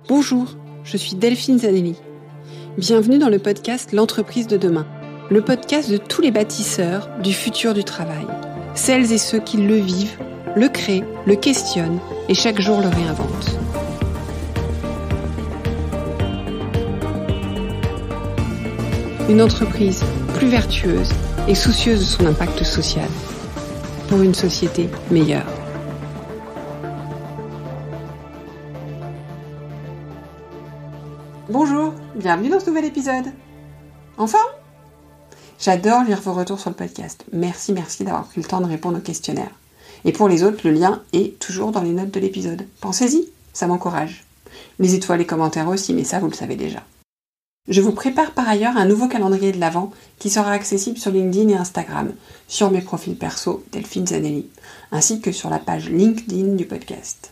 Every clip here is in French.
Bonjour, je suis Delphine Zanelli. Bienvenue dans le podcast L'entreprise de demain, le podcast de tous les bâtisseurs du futur du travail. Celles et ceux qui le vivent, le créent, le questionnent et chaque jour le réinventent. Une entreprise plus vertueuse et soucieuse de son impact social pour une société meilleure. Bonjour, bienvenue dans ce nouvel épisode. En forme ? J'adore lire vos retours sur le podcast. Merci d'avoir pris le temps de répondre au questionnaire. Et pour les autres, le lien est toujours dans les notes de l'épisode. Pensez-y, ça m'encourage. Les étoiles et commentaires aussi, mais ça vous le savez déjà. Je vous prépare par ailleurs un nouveau calendrier de l'Avent qui sera accessible sur LinkedIn et Instagram, sur mes profils perso Delphine Zanelli, ainsi que sur la page LinkedIn du podcast.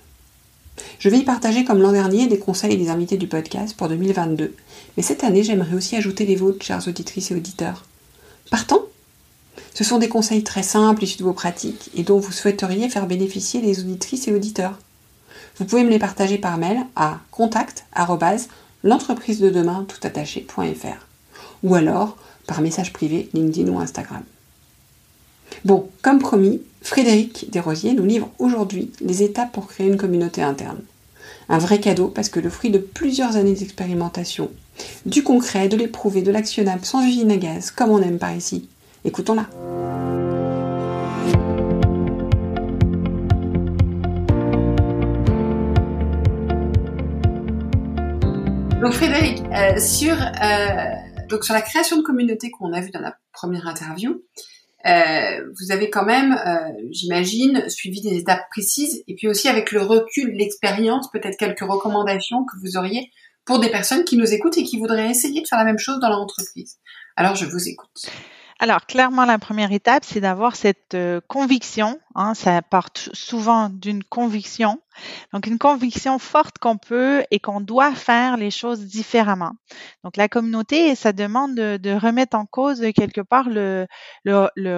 Je vais y partager comme l'an dernier des conseils des invités du podcast pour 2022, mais cette année j'aimerais aussi ajouter les vôtres, chères auditrices et auditeurs. Partant ? Ce sont des conseils très simples issus de vos pratiques et dont vous souhaiteriez faire bénéficier les auditrices et auditeurs. Vous pouvez me les partager par mail à contact@l'entreprisededemain.fr ou alors par message privé LinkedIn ou Instagram. Bon, comme promis, Frédéric Desrosiers nous livre aujourd'hui les étapes pour créer une communauté interne. Un vrai cadeau parce que le fruit de plusieurs années d'expérimentation, du concret, de l'éprouvé, de l'actionnable, sans usine à gaz, comme on aime par ici. Écoutons-la. Donc Frédéric, sur la création de communauté qu'on a vu dans la première interview, vous avez quand même, j'imagine, suivi des étapes précises et puis aussi avec le recul, l'expérience, peut-être quelques recommandations que vous auriez pour des personnes qui nous écoutent et qui voudraient essayer de faire la même chose dans leur entreprise. Alors, je vous écoute. Alors, clairement, la première étape, c'est d'avoir cette conviction. Ça part souvent d'une conviction. Donc, une conviction forte qu'on peut et qu'on doit faire les choses différemment. Donc, la communauté, ça demande de remettre en cause quelque part le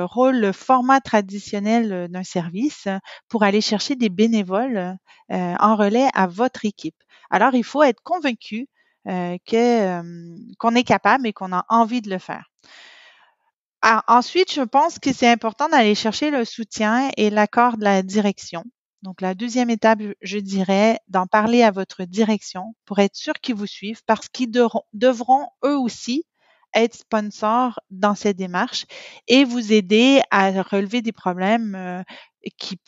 rôle, le format traditionnel d'un service pour aller chercher des bénévoles en relais à votre équipe. Alors, il faut être convaincu qu'on est capable et qu'on a envie de le faire. Ensuite, je pense que c'est important d'aller chercher le soutien et l'accord de la direction. Donc, la deuxième étape, je dirais, d'en parler à votre direction pour être sûr qu'ils vous suivent parce qu'ils devront eux aussi être sponsors dans cette démarche et vous aider à relever des problèmes qui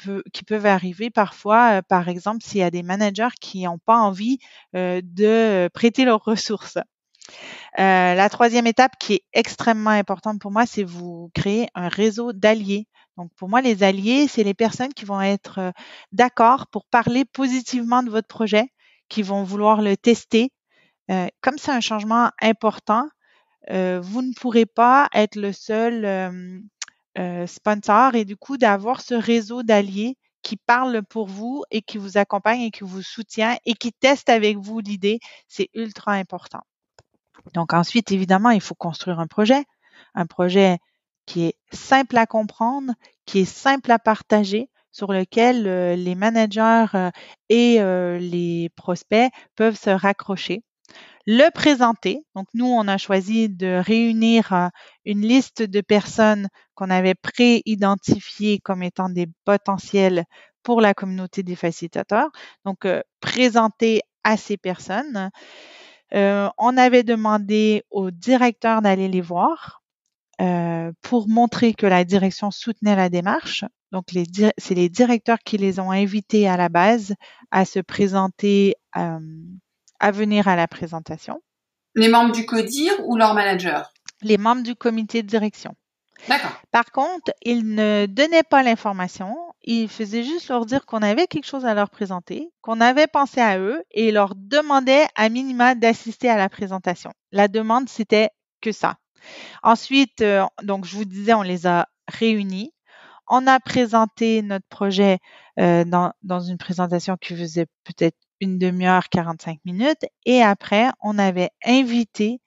peuvent arriver parfois, par exemple, s'il y a des managers qui n'ont pas envie de prêter leurs ressources. La troisième étape qui est extrêmement importante pour moi, c'est vous créer un réseau d'alliés. Donc, pour moi, les alliés, c'est les personnes qui vont être d'accord pour parler positivement de votre projet, qui vont vouloir le tester. Comme c'est un changement important, vous ne pourrez pas être le seul sponsor et du coup, d'avoir ce réseau d'alliés qui parlent pour vous et qui vous accompagnent et qui vous soutient et qui testent avec vous l'idée, c'est ultra important. Donc ensuite, évidemment, il faut construire un projet qui est simple à comprendre, qui est simple à partager, sur lequel les managers et les prospects peuvent se raccrocher. Le présenter. Donc nous, on a choisi de réunir une liste de personnes qu'on avait pré-identifiées comme étant des potentiels pour la communauté des facilitateurs. Donc présenter à ces personnes. On avait demandé au directeur d'aller les voir pour montrer que la direction soutenait la démarche. Donc, c'est les directeurs qui les ont invités à la base à se présenter, à venir à la présentation. Les membres du CODIR ou leur manager ? Les membres du comité de direction. D'accord. Par contre, ils ne donnaient pas l'information. Ils faisaient juste leur dire qu'on avait quelque chose à leur présenter, qu'on avait pensé à eux et leur demandaient à minima d'assister à la présentation. La demande, c'était que ça. Ensuite, donc je vous disais, on les a réunis. On a présenté notre projet dans une présentation qui faisait peut-être une demi-heure, 45 minutes. Et après, on avait invité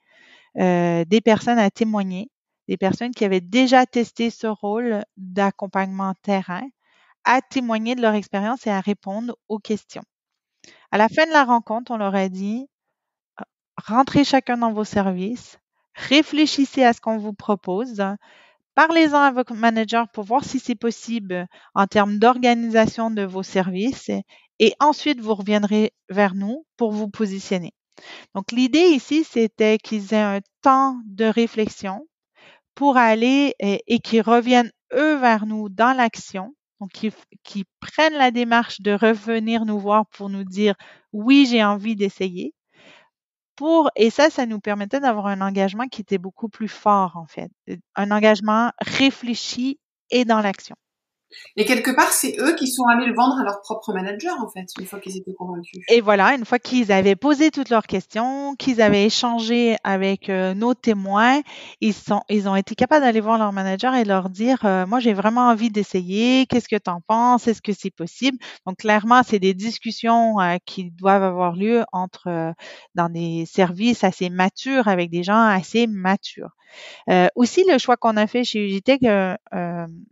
des personnes à témoigner, des personnes qui avaient déjà testé ce rôle d'accompagnement terrain, à témoigner de leur expérience et à répondre aux questions. À la fin de la rencontre, on leur a dit, rentrez chacun dans vos services, réfléchissez à ce qu'on vous propose, parlez-en à votre manager pour voir si c'est possible en termes d'organisation de vos services et ensuite vous reviendrez vers nous pour vous positionner. Donc, l'idée ici, c'était qu'ils aient un temps de réflexion pour aller et qu'ils reviennent eux vers nous dans l'action. Donc, qu'ils prennent la démarche de revenir nous voir pour nous dire oui, j'ai envie d'essayer. Et ça nous permettait d'avoir un engagement qui était beaucoup plus fort, en fait. Un engagement réfléchi et dans l'action. Et quelque part, c'est eux qui sont allés le vendre à leur propre manager, en fait, une fois qu'ils étaient convaincus. Et voilà, une fois qu'ils avaient posé toutes leurs questions, qu'ils avaient échangé avec nos témoins, ils ont été capables d'aller voir leur manager et leur dire, moi, j'ai vraiment envie d'essayer. Qu'est-ce que tu en penses? Est-ce que c'est possible? Donc, clairement, c'est des discussions qui doivent avoir lieu dans des services assez matures avec des gens assez matures. Aussi, le choix qu'on a fait chez UJTech,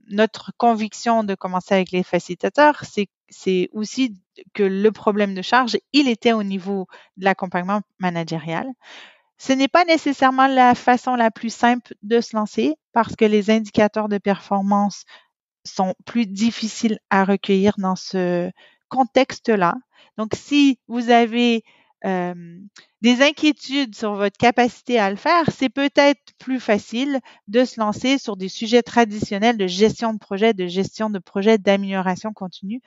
notre conviction de commencer avec les facilitateurs, c'est aussi que le problème de charge, il était au niveau de l'accompagnement managérial. Ce n'est pas nécessairement la façon la plus simple de se lancer parce que les indicateurs de performance sont plus difficiles à recueillir dans ce contexte-là. Donc, si vous avez des inquiétudes sur votre capacité à le faire, c'est peut-être plus facile de se lancer sur des sujets traditionnels de gestion de projet, d'amélioration continue,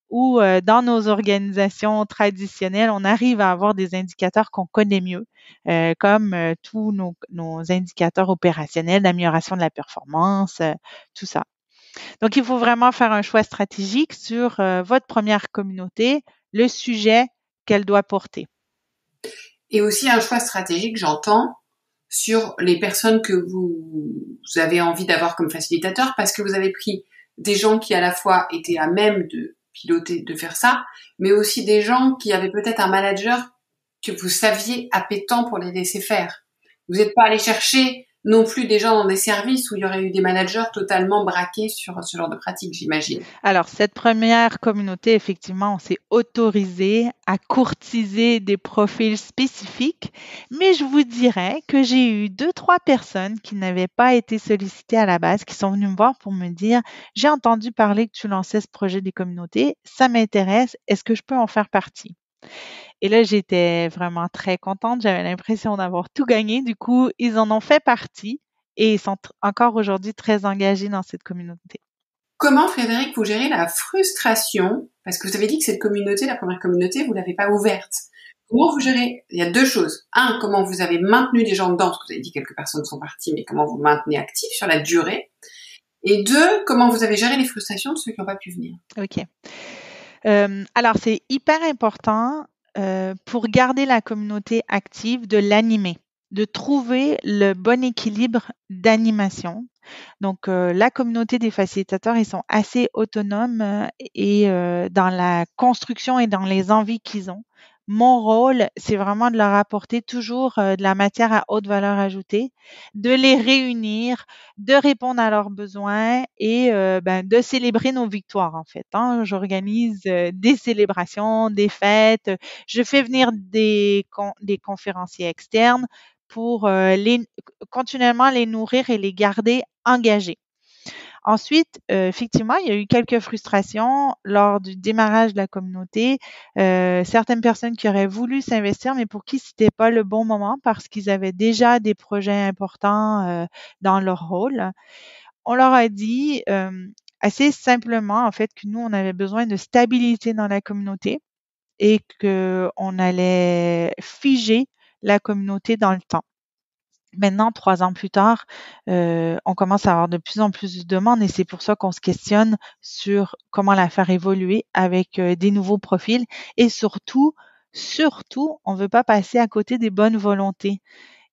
où dans nos organisations traditionnelles, on arrive à avoir des indicateurs qu'on connaît mieux, comme tous nos indicateurs opérationnels d'amélioration de la performance, tout ça. Donc, il faut vraiment faire un choix stratégique sur votre première communauté, le sujet qu'elle doit porter. Et aussi un choix stratégique, j'entends, sur les personnes que vous avez envie d'avoir comme facilitateurs, parce que vous avez pris des gens qui à la fois étaient à même de piloter, de faire ça, mais aussi des gens qui avaient peut-être un manager que vous saviez appétent pour les laisser faire. Vous n'êtes pas allé chercher non plus des gens dans des services où il y aurait eu des managers totalement braqués sur ce genre de pratique, j'imagine. Alors, cette première communauté, effectivement, on s'est autorisé à courtiser des profils spécifiques, mais je vous dirais que j'ai eu 2-3 personnes qui n'avaient pas été sollicitées à la base, qui sont venues me voir pour me dire, j'ai entendu parler que tu lançais ce projet des communautés, ça m'intéresse, est-ce que je peux en faire partie? Et là, j'étais vraiment très contente. J'avais l'impression d'avoir tout gagné. Du coup, ils en ont fait partie et ils sont encore aujourd'hui très engagés dans cette communauté. Comment, Frédéric, vous gérez la frustration? Parce que vous avez dit que cette communauté, la première communauté, vous l'avez pas ouverte. Comment vous gérez? Il y a deux choses. Un, comment vous avez maintenu des gens dedans? Parce que vous avez dit que quelques personnes sont parties, mais comment vous maintenez actifs sur la durée? Et deux, comment vous avez géré les frustrations de ceux qui n'ont pas pu venir? OK. Alors, c'est hyper important pour garder la communauté active de l'animer, de trouver le bon équilibre d'animation. Donc, la communauté des facilitateurs, ils sont assez autonomes et dans la construction et dans les envies qu'ils ont. Mon rôle, c'est vraiment de leur apporter toujours de la matière à haute valeur ajoutée, de les réunir, de répondre à leurs besoins et de célébrer nos victoires en fait. Hein. J'organise des célébrations, des fêtes, je fais venir des conférenciers externes pour continuellement les nourrir et les garder engagés. Ensuite, effectivement, il y a eu quelques frustrations lors du démarrage de la communauté. Certaines personnes qui auraient voulu s'investir, mais pour qui c'était pas le bon moment parce qu'ils avaient déjà des projets importants dans leur rôle. On leur a dit assez simplement, en fait, que nous, on avait besoin de stabilité dans la communauté et qu'on allait figer la communauté dans le temps. Maintenant, 3 ans plus tard, on commence à avoir de plus en plus de demandes et c'est pour ça qu'on se questionne sur comment la faire évoluer avec des nouveaux profils et surtout, on veut pas passer à côté des bonnes volontés.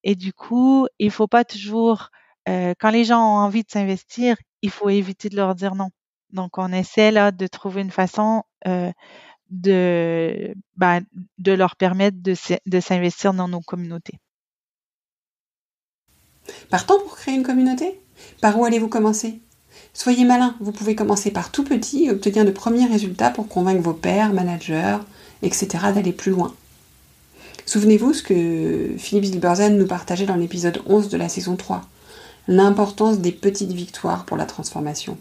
Et du coup, il faut pas toujours, quand les gens ont envie de s'investir, il faut éviter de leur dire non. Donc, on essaie là de trouver une façon de leur permettre de s'investir dans nos communautés. Partons pour créer une communauté? Par où allez-vous commencer? Soyez malin, vous pouvez commencer par tout petit et obtenir de premiers résultats pour convaincre vos pairs, managers etc., d'aller plus loin. Souvenez-vous ce que Philippe Zilberstein nous partageait dans l'épisode 11 de la saison 3, l'importance des petites victoires pour la transformation.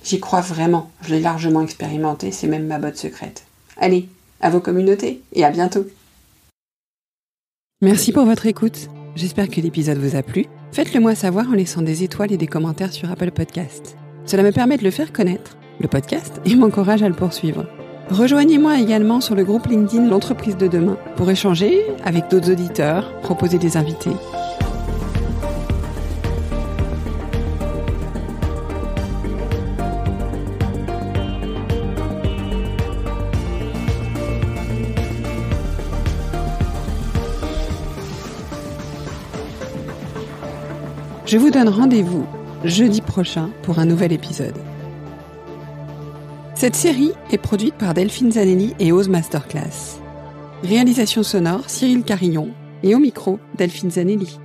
J'y crois vraiment, je l'ai largement expérimenté, c'est même ma botte secrète. Allez, à vos communautés et à bientôt. Merci pour votre écoute. J'espère que l'épisode vous a plu. Faites-le moi savoir en laissant des étoiles et des commentaires sur Apple Podcasts. Cela me permet de le faire connaître, le podcast, et m'encourage à le poursuivre. Rejoignez-moi également sur le groupe LinkedIn L'Entreprise de demain pour échanger avec d'autres auditeurs, proposer des invités. Je vous donne rendez-vous jeudi prochain pour un nouvel épisode. Cette série est produite par Delphine Zanelli et Ose Masterclass. Réalisation sonore Cyril Carillon et au micro Delphine Zanelli.